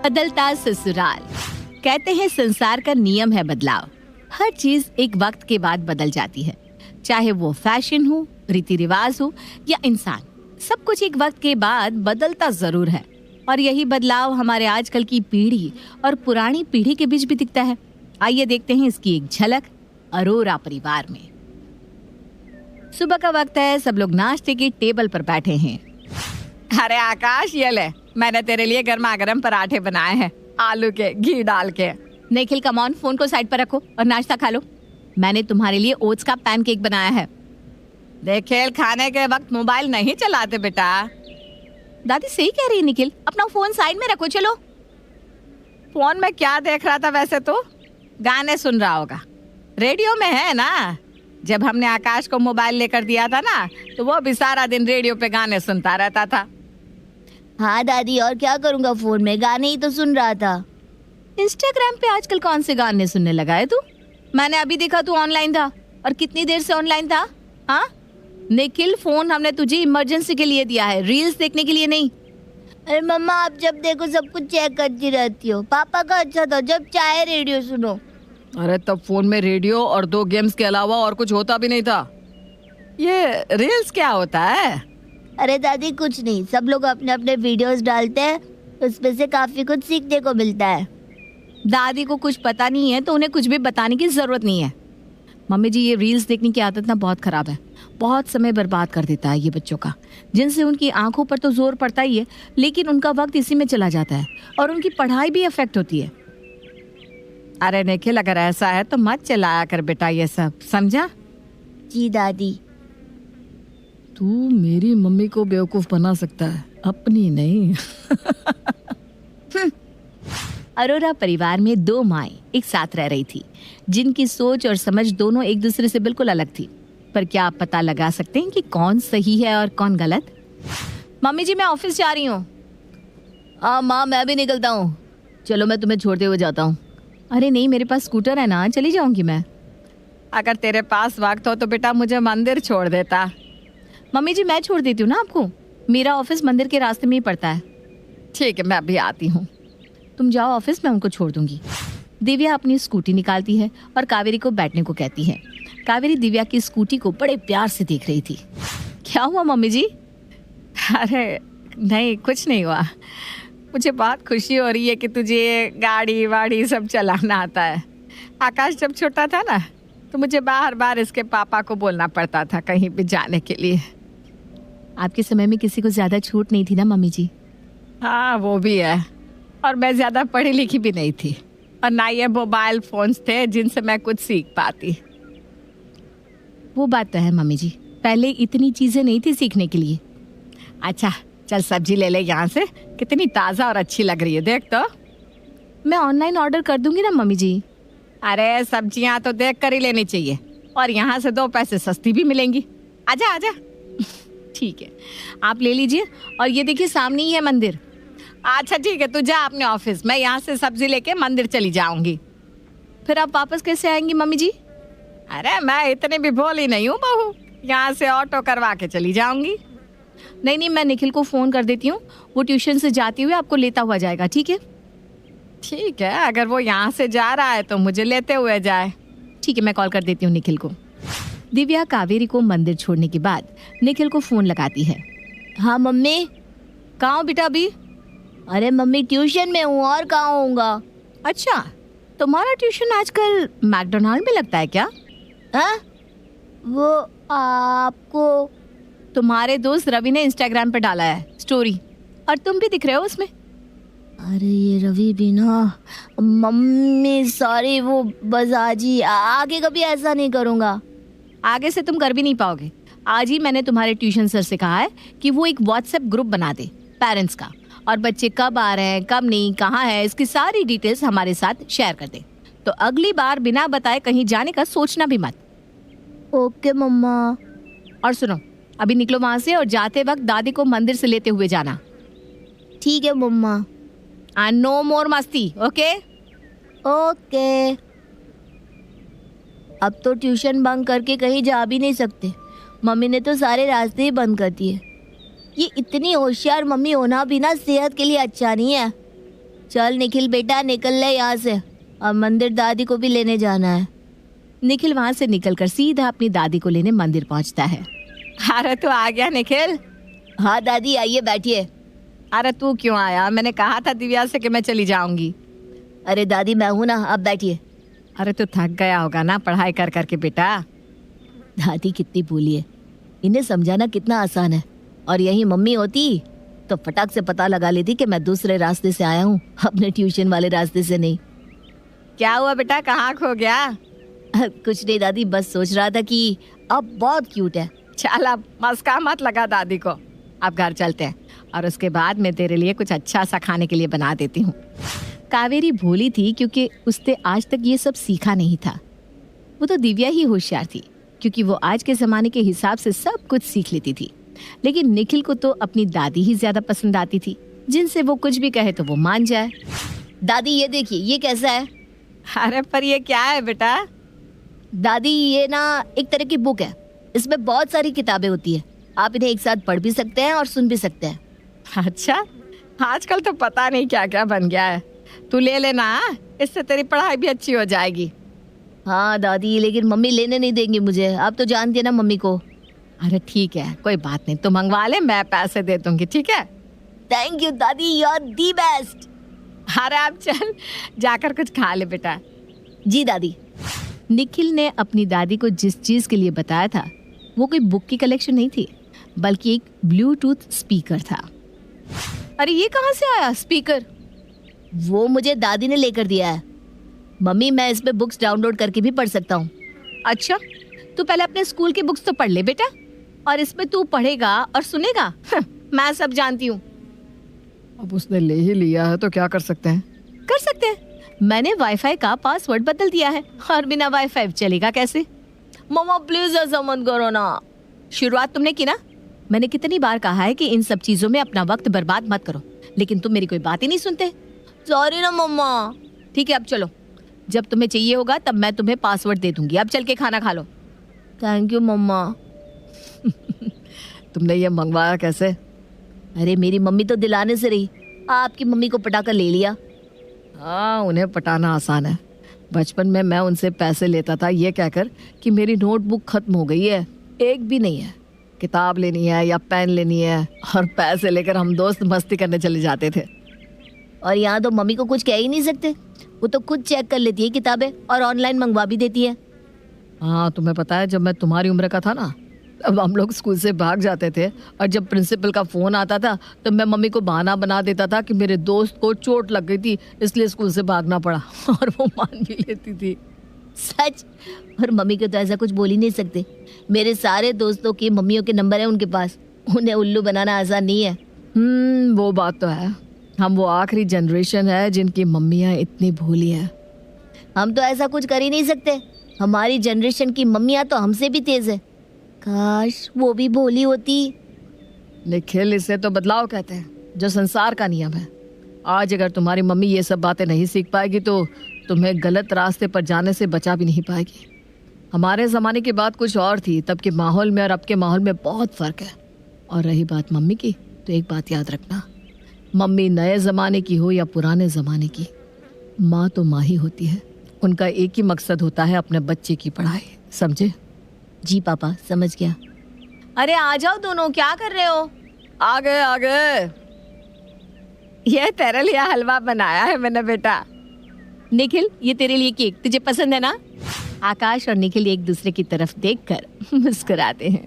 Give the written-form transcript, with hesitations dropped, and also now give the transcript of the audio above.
बदलता ससुराल। कहते हैं संसार का नियम है बदलाव। हर चीज एक वक्त के बाद बदल जाती है, चाहे वो फैशन हो, रीति रिवाज हो या इंसान। सब कुछ एक वक्त के बाद बदलता जरूर है और यही बदलाव हमारे आजकल की पीढ़ी और पुरानी पीढ़ी के बीच भी दिखता है। आइए देखते हैं इसकी एक झलक अरोरा परिवार में। सुबह का वक्त है, सब लोग नाश्ते की टेबल पर बैठे हैं। अरे आकाश, ये ले, मैंने तेरे लिए गर्मा गर्म पराठे बनाए हैं, आलू के, घी डाल के। निखिल कम ऑन, फोन को साइड पर रखो और नाश्ता खा लो। मैंने तुम्हारे लिए ओट्स का पैनकेक बनाया है। निखिल, खाने के वक्त मोबाइल नहीं चलाते बेटा। दादी सही कह रही है निखिल, अपना फोन साइड में रखो। चलो। फोन में क्या देख रहा था वैसे? तो गाने सुन रहा होगा, रेडियो में है ना। जब हमने आकाश को मोबाइल लेकर दिया था ना, तो वो भी सारा दिन रेडियो पे गाने सुनता रहता था। हाँ दादी, और क्या करूँगा, फोन में गाने ही तो सुन रहा था। इंस्टाग्राम पे आजकल कौन से गाने सुनने लगा है तू? मैंने अभी देखा तू ऑनलाइन था। और कितनी देर से ऑनलाइन था? हाँ निखिल, फोन हमने तुझे इमरजेंसी के लिए दिया है, रील्स देखने के लिए नहीं। अरे मम्मा, आप जब देखो सब कुछ चेक करती रहती हो। पापा का अच्छा था, जब चाहे रेडियो सुनो। अरे तब फोन में रेडियो और 2 गेम्स के अलावा और कुछ होता भी नहीं था। ये रील्स क्या होता है? अरे दादी कुछ नहीं, सब लोग अपने अपने वीडियोस डालते हैं, उसमें से काफी कुछ सीखने को मिलता है। दादी को कुछ पता नहीं है तो उन्हें कुछ भी बताने की जरूरत नहीं है। मम्मी जी, ये रील्स देखने की आदत ना बहुत खराब है, बहुत समय बर्बाद कर देता है ये बच्चों का, जिनसे उनकी आंखों पर तो जोर पड़ता ही है, लेकिन उनका वक्त इसी में चला जाता है और उनकी पढ़ाई भी अफेक्ट होती है। अरे निखिल, अगर ऐसा है तो मत चलाया कर बेटा ये सब, समझा? जी दादी। तू मेरी मम्मी को बेवकूफ बना सकता है, अपनी नहीं। अरोरा परिवार में 2 माएं एक साथ रह रही थी, जिनकी सोच और समझ दोनों एक दूसरे से बिल्कुल अलग थी। पर क्या आप पता लगा सकते हैं कि कौन सही है और कौन गलत? मम्मी जी, मैं ऑफिस जा रही हूँ। हाँ माँ, मैं भी निकलता हूँ। चलो, मैं तुम्हें छोड़ते हुए जाता हूँ। अरे नहीं, मेरे पास स्कूटर है ना, चली जाऊंगी मैं। अगर तेरे पास वक्त हो तो बेटा मुझे मंदिर छोड़ देता। मम्मी जी, मैं छोड़ देती हूँ ना आपको, मेरा ऑफिस मंदिर के रास्ते में ही पड़ता है। ठीक है, मैं अभी आती हूँ। तुम जाओ ऑफिस, मैं उनको छोड़ दूंगी। दिव्या अपनी स्कूटी निकालती है और कावेरी को बैठने को कहती है। कावेरी दिव्या की स्कूटी को बड़े प्यार से देख रही थी। क्या हुआ मम्मी जी? अरे नहीं, कुछ नहीं हुआ। मुझे बहुत खुशी हो रही है कि तुझे गाड़ी वाड़ी सब चलाना आता है। आकाश जब छोटा था ना, तो मुझे बार बार इसके पापा को बोलना पड़ता था कहीं भी जाने के लिए। आपके समय में किसी को ज्यादा छूट नहीं थी ना मम्मी जी? हाँ वो भी है, और मैं ज्यादा पढ़ी लिखी भी नहीं थी, और ना ये मोबाइल फोन्स थे जिनसे मैं कुछ सीख पाती। वो बात तो है मम्मी जी, पहले इतनी चीजें नहीं थी सीखने के लिए। अच्छा चल, सब्जी ले ले यहाँ से, कितनी ताज़ा और अच्छी लग रही है, देख तो। मैं ऑनलाइन ऑर्डर कर दूंगी ना मम्मी जी। अरे सब्जियाँ तो देख कर ही लेनी चाहिए, और यहाँ से 2 पैसे सस्ती भी मिलेंगी। आजा आजा। ठीक है, आप ले लीजिए, और ये देखिए सामने ही है मंदिर। अच्छा ठीक है, तू जा अपने ऑफिस, मैं यहाँ से सब्जी लेके मंदिर चली जाऊंगी। फिर आप वापस कैसे आएंगी मम्मी जी? अरे मैं इतनी भी भोली नहीं हूँ बहू, यहाँ से ऑटो करवा के चली जाऊंगी। नहीं, मैं निखिल को फोन कर देती हूँ, वो ट्यूशन से जाते हुए आपको लेता हुआ जाएगा। ठीक है? ठीक है, अगर वो यहाँ से जा रहा है तो मुझे लेते हुए जाए। ठीक है, मैं कॉल कर देती हूँ निखिल को। दिव्या कावेरी को मंदिर छोड़ने के बाद निखिल को फोन लगाती है। हाँ मम्मी। कहाँ हो बेटा अभी? अरे मम्मी, ट्यूशन में हूँ, और कहाँ होऊंगा। अच्छा, तुम्हारा ट्यूशन आजकल मैकडोनाल्ड में लगता है क्या? हाँ, वो आपको तुम्हारे दोस्त रवि ने इंस्टाग्राम पे डाला है स्टोरी, और तुम भी दिख रहे हो उसमें। अरे ये रवि भी ना। मम्मी सॉरी, वो बस आज ही, आगे कभी ऐसा नहीं करूँगा। आगे से तुम कर भी नहीं पाओगे। आज ही मैंने तुम्हारे ट्यूशन सर से कहा है कि वो एक व्हाट्सएप ग्रुप बना दे पेरेंट्स का, और बच्चे कब आ रहे हैं, कब नहीं, कहाँ है, इसकी सारी डिटेल्स हमारे साथ शेयर कर दे। तो अगली बार बिना बताए कहीं जाने का सोचना भी मत। ओके मम्मा। और सुनो, अभी निकलो वहां से, और जाते वक्त दादी को मंदिर से लेते हुए जाना। ठीक है मम्मा। एंड नो मोर मस्ती, ओके? ओके। अब तो ट्यूशन बंक करके कहीं जा भी नहीं सकते, मम्मी ने तो सारे रास्ते ही बंद कर दिए। ये इतनी होशियार मम्मी होना भी ना सेहत के लिए अच्छा नहीं है। चल निखिल बेटा, निकल ले यहाँ से, अब मंदिर दादी को भी लेने जाना है। निखिल वहां से निकलकर सीधा अपनी दादी को लेने मंदिर पहुंचता है। अरे तू आ गया निखिल? हाँ दादी आइए बैठिए। अरे तू क्यों आया? मैंने कहा था दिव्या से कि मैं चली जाऊंगी। अरे दादी मैं हूं ना, आप बैठिए। अरे तू थक गया होगा ना पढ़ाई कर करके बेटा। दादी कितनी भोली है, इन्हें समझाना कितना आसान है। और यही मम्मी होती तो फटाक से पता लगा लेती कि मैं दूसरे रास्ते से आया हूँ, अपने ट्यूशन वाले रास्ते से नहीं। क्या हुआ बेटा, कहाँ खो गया? कुछ नहीं दादी, बस सोच रहा था कि अब बहुत क्यूट है। चल अब मस्का मत लगा दादी को, अब घर चलते हैं और उसके बाद मैं तेरे लिए कुछ अच्छा सा खाने के लिए बना देती हूँ। कावेरी भोली थी क्योंकि उसने आज तक ये सब सीखा नहीं था। वो तो दिव्या ही होशियार थी क्योंकि वो आज के जमाने के हिसाब से सब कुछ सीख लेती थी। लेकिन निखिल को तो अपनी दादी ही ज्यादा पसंद आती थी, जिनसे वो कुछ भी कहे तो वो मान जाए। दादी ये देखिए, ये कैसा है? अरे पर ये क्या है बेटा? दादी ये ना एक तरह की बुक है, इसमें बहुत सारी किताबें होती है। आप इन्हें एक साथ पढ़ भी सकते हैं और सुन भी सकते हैं। अच्छा, आजकल तो पता नहीं क्या क्या बन गया है। तू ले लेना, इससे तेरी पढ़ाई भी अच्छी हो जाएगी। हाँ दादी, लेकिन मम्मी लेने नहीं देंगी मुझे, आप तो जानती है ना मम्मी को। अरे ठीक है, कोई बात नहीं, तू मंगवा ले, मैं पैसे दे दूंगी, ठीक है? थैंक यू दादी, यू आर दी बेस्ट। अरे आप चल जाकर कुछ खा ले बेटा। जी दादी। निखिल ने अपनी दादी को जिस चीज के लिए बताया था वो कोई बुक की कलेक्शन नहीं थी, बल्कि एक ब्लूटूथ स्पीकर था। अरे ये कहाँ से आया स्पीकर? वो मुझे दादी ने लेकर दिया है। मम्मी मैं इस पे बुक्स डाउनलोड करके भी पढ़ सकता हूँ। अच्छा, तू पहले अपने स्कूल की बुक्स तो पढ़ ले बेटा, और इसमें तू पढ़ेगा और सुनेगा। मैं सब जानती हूँ। अब उसने ले ही लिया है तो क्या कर सकते हैं? कर सकते हैं, मैंने वाईफाई का पासवर्ड बदल दिया है और बिना वाईफाई चलेगा कैसे? मम्मा प्लीज ऐसा मत करो ना। शुरुआत तुमने की ना। मैंने कितनी बार कहा है कि इन सब चीजों में अपना वक्त बर्बाद मत करो, लेकिन तुम मेरी कोई बात ही नहीं सुनते। सॉरी ना मम्मा। ठीक है अब चलो, जब तुम्हें चाहिए होगा तब मैं तुम्हें पासवर्ड दे दूंगी। अब चल के खाना खा लो। थैंक यू मम्मा। तुमने ये मंगवाया कैसे? अरे मेरी मम्मी तो दिलाने से रही, आपकी मम्मी को पटाकर ले लिया। हाँ, उन्हें पटाना आसान है। बचपन में मैं उनसे पैसे लेता था ये कहकर कि मेरी नोटबुक खत्म हो गई है, एक भी नहीं है, किताब लेनी है या पेन लेनी है, और पैसे लेकर हम दोस्त मस्ती करने चले जाते थे। और यहाँ तो मम्मी को कुछ कह ही नहीं सकते, वो तो खुद चेक कर लेती है किताबें और ऑनलाइन मंगवा भी देती है। हाँ, तुम्हें पता है जब मैं तुम्हारी उम्र का था ना, अब हम लोग स्कूल से भाग जाते थे और जब प्रिंसिपल का फोन आता था तो मैं मम्मी को बहाना बना देता था कि मेरे दोस्त को चोट लग गई थी इसलिए स्कूल से भागना पड़ा, और वो मान भी लेती थी। सच? और मम्मी को तो ऐसा कुछ बोल ही नहीं सकते। मेरे सारे दोस्तों की मम्मियों के नंबर है उनके पास, उन्हें उल्लू बनाना आसान नहीं है। वो बात तो है। हम वो आखिरी जनरेशन है जिनकी मम्मियाँ इतनी भोली है। हम तो ऐसा कुछ कर ही नहीं सकते, हमारी जनरेशन की मम्मियाँ तो हमसे भी तेज है। काश वो भी भोली होती। निखिल, इसे तो बदलाव कहते हैं, जो संसार का नियम है। आज अगर तुम्हारी मम्मी ये सब बातें नहीं सीख पाएगी तो तुम्हें गलत रास्ते पर जाने से बचा भी नहीं पाएगी। हमारे ज़माने की बात कुछ और थी, तब के माहौल में और अब के माहौल में बहुत फ़र्क है। और रही बात मम्मी की, तो एक बात याद रखना, मम्मी नए ज़माने की हो या पुराने ज़माने की, माँ तो माँ ही होती है। उनका एक ही मकसद होता है अपने बच्चे की पढ़ाई, समझे? जी पापा, समझ गया। अरे आ जाओ दोनों, क्या कर रहे हो? आ गए आ गए। ये तेरे लिए हलवा बनाया है मैंने बेटा। निखिल, ये तेरे लिए केक, तुझे पसंद है ना? आकाश और निखिल एक दूसरे की तरफ देखकर मुस्कुराते हैं।